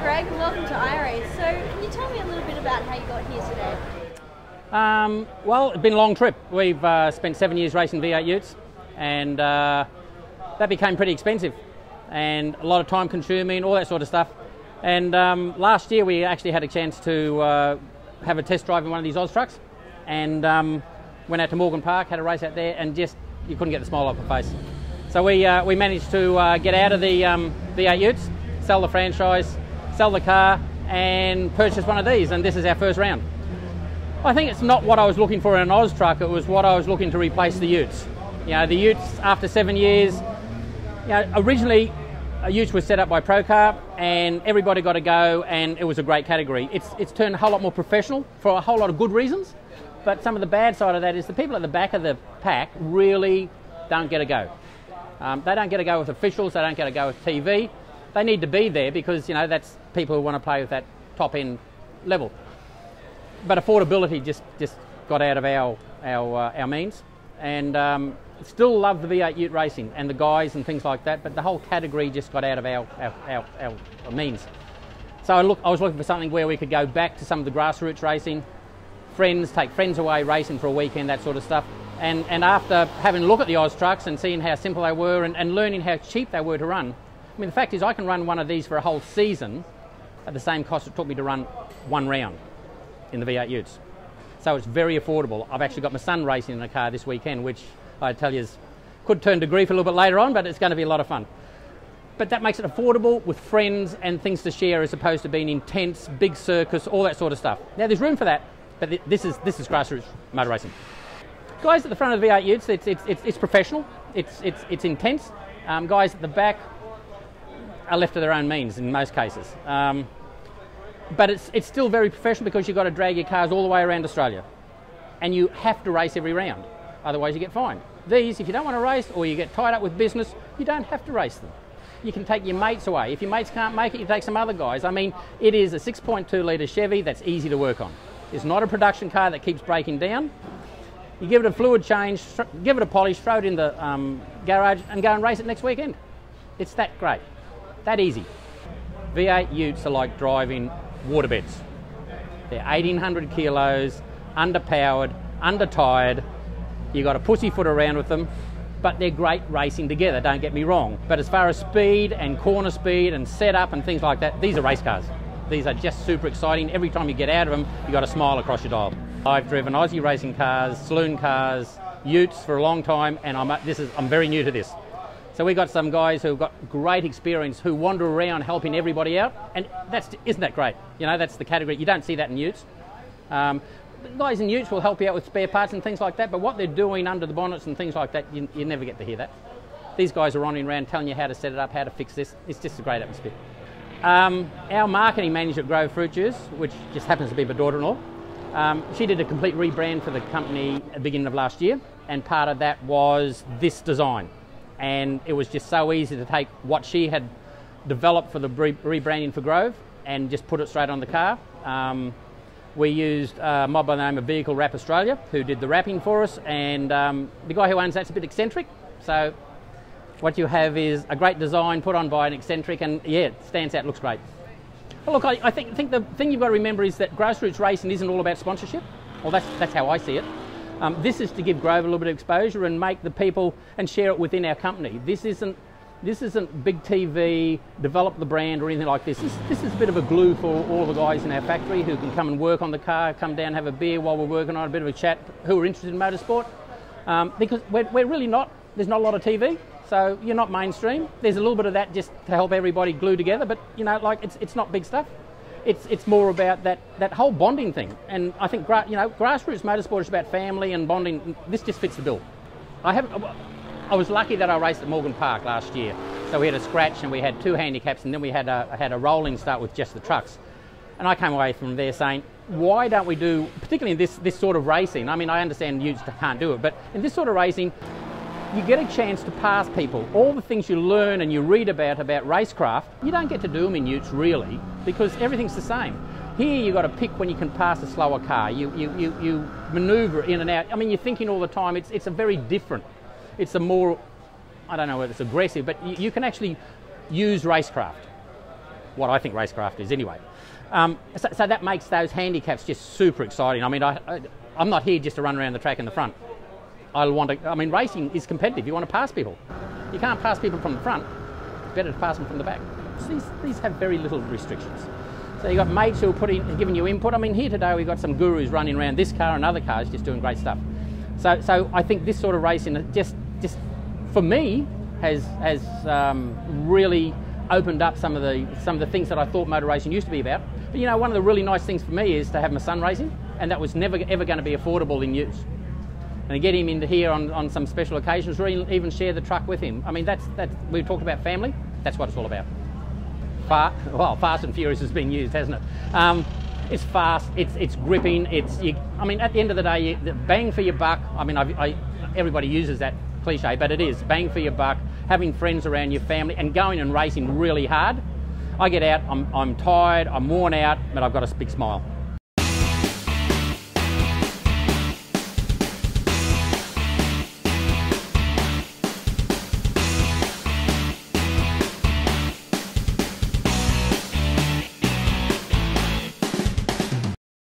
Greg, and welcome to iRace. So, can you tell me a little bit about how you got here today? Well, it's been a long trip. We've spent 7 years racing V8 utes, and that became pretty expensive and a lot of time consuming, all that sort of stuff. And last year we actually had a chance to have a test drive in one of these Oz trucks, and went out to Morgan Park, had a race out there, and just, you couldn't get the smile off the face. So we managed to get out of the V8 utes, sell the franchise, sell the car, and purchase one of these, and this is our first round. I think it's not what I was looking for in an Oz truck, it was what I was looking to replace the utes. You know, the utes, after 7 years, you know, originally a ute was set up by Procar and everybody got to go, and it was a great category. It's turned a whole lot more professional for a whole lot of good reasons, but some of the bad side of that is the people at the back of the pack really don't get a go. They don't get a go with officials, they don't get a go with TV. They need to be there because, you know, that's people who want to play with that top end level. But affordability just got out of our means, and still love the V8 ute racing and the guys and things like that, but the whole category just got out of our means. So I was looking for something where we could go back to some of the grassroots racing, take friends away racing for a weekend, that sort of stuff. And after having a look at the Oz trucks and seeing how simple they were and learning how cheap they were to run, I mean, the fact is I can run one of these for a whole season at the same cost it took me to run one round in the V8 utes. So it's very affordable. I've actually got my son racing in a car this weekend, which I tell you could turn to grief a little bit later on, but it's going to be a lot of fun. But that makes it affordable with friends and things to share, as opposed to being intense, big circus, all that sort of stuff. Now there's room for that, but this is grassroots motor racing. Guys at the front of the V8 utes, it's professional, it's intense. Guys at the back are left to their own means in most cases. But it's still very professional because you've got to drag your cars all the way around Australia. And you have to race every round, otherwise you get fined. These, if you don't want to race or you get tied up with business, you don't have to race them. You can take your mates away. If your mates can't make it, you take some other guys. I mean, it is a 6.2 litre Chevy that's easy to work on. It's not a production car that keeps breaking down. You give it a fluid change, give it a polish, throw it in the garage and go and race it next weekend. It's that great, that easy. V8 utes are like driving waterbeds. They're 1,800 kilos, underpowered, undertired. You got to pussyfoot around with them, but they're great racing together, don't get me wrong. But as far as speed and corner speed and setup and things like that, these are race cars. These are just super exciting. Every time you get out of them, you got a smile across your dial. I've driven Aussie racing cars, saloon cars, utes for a long time, and I'm very new to this. So we got some guys who've got great experience who wander around helping everybody out, and isn't that great? You know, that's the category. You don't see that in utes. Guys in utes will help you out with spare parts and things like that, but what they're doing under the bonnets and things like that, you never get to hear that. These guys are running around telling you how to set it up, how to fix this. It's just a great atmosphere. Our marketing manager at Grove Fruit Juice, which just happens to be my daughter-in-law, she did a complete rebrand for the company at the beginning of last year, and part of that was this design. And it was just so easy to take what she had developed for the rebranding for Grove and just put it straight on the car. We used a mob by the name of Vehicle Wrap Australia, who did the wrapping for us, and the guy who owns that's a bit eccentric, so what you have is a great design put on by an eccentric, and yeah, it stands out, looks great. Well, look, I think the thing you've got to remember is that grassroots racing isn't all about sponsorship. Well, that's how I see it. This is to give Grove a little bit of exposure and make the people and share it within our company. This isn't big TV, develop the brand or anything like this. This is a bit of a glue for all the guys in our factory who can come and work on the car, come down, have a beer while we're working on a bit of a chat, who are interested in motorsport. Because we're really not, there's not a lot of TV. So you're not mainstream. There's a little bit of that just to help everybody glue together, but you know, like it's not big stuff. It's more about that whole bonding thing. And I think grassroots motorsport is about family and bonding. This just fits the bill. I was lucky that I raced at Morgan Park last year. So we had a scratch and we had 2 handicaps, and then we had a rolling start with just the trucks. And I came away from there saying, why don't we do, particularly in this sort of racing? I mean, I understand you can't do it, but in this sort of racing, you get a chance to pass people. All the things you learn and you read about racecraft, you don't get to do them in utes really, because everything's the same. Here you've got to pick when you can pass a slower car. You manoeuvre in and out. I mean, you're thinking all the time. It's a very different. It's a more, I don't know whether it's aggressive, but you can actually use racecraft. what I think racecraft is anyway. So that makes those handicaps just super exciting. I mean, I'm not here just to run around the track in the front. I mean, racing is competitive. You want to pass people. You can't pass people from the front. It's better to pass them from the back. So these have very little restrictions. So you've got mates who are giving you input. I mean, here today we've got some gurus running around this car and other cars just doing great stuff. So I think this sort of racing just for me has really opened up some of the things that I thought motor racing used to be about. But you know, one of the really nice things for me is to have my son racing, and that was never ever going to be affordable in use. And to get him into here on some special occasions, or even share the truck with him. I mean, that's we talked about family. That's what it's all about. Fast and Furious has been used, hasn't it? It's fast. It's gripping. I mean, at the end of the day, the bang for your buck. I mean, everybody uses that cliche, but it is bang for your buck. Having friends around your family and going and racing really hard. I get out. I'm tired. I'm worn out, but I've got a big smile.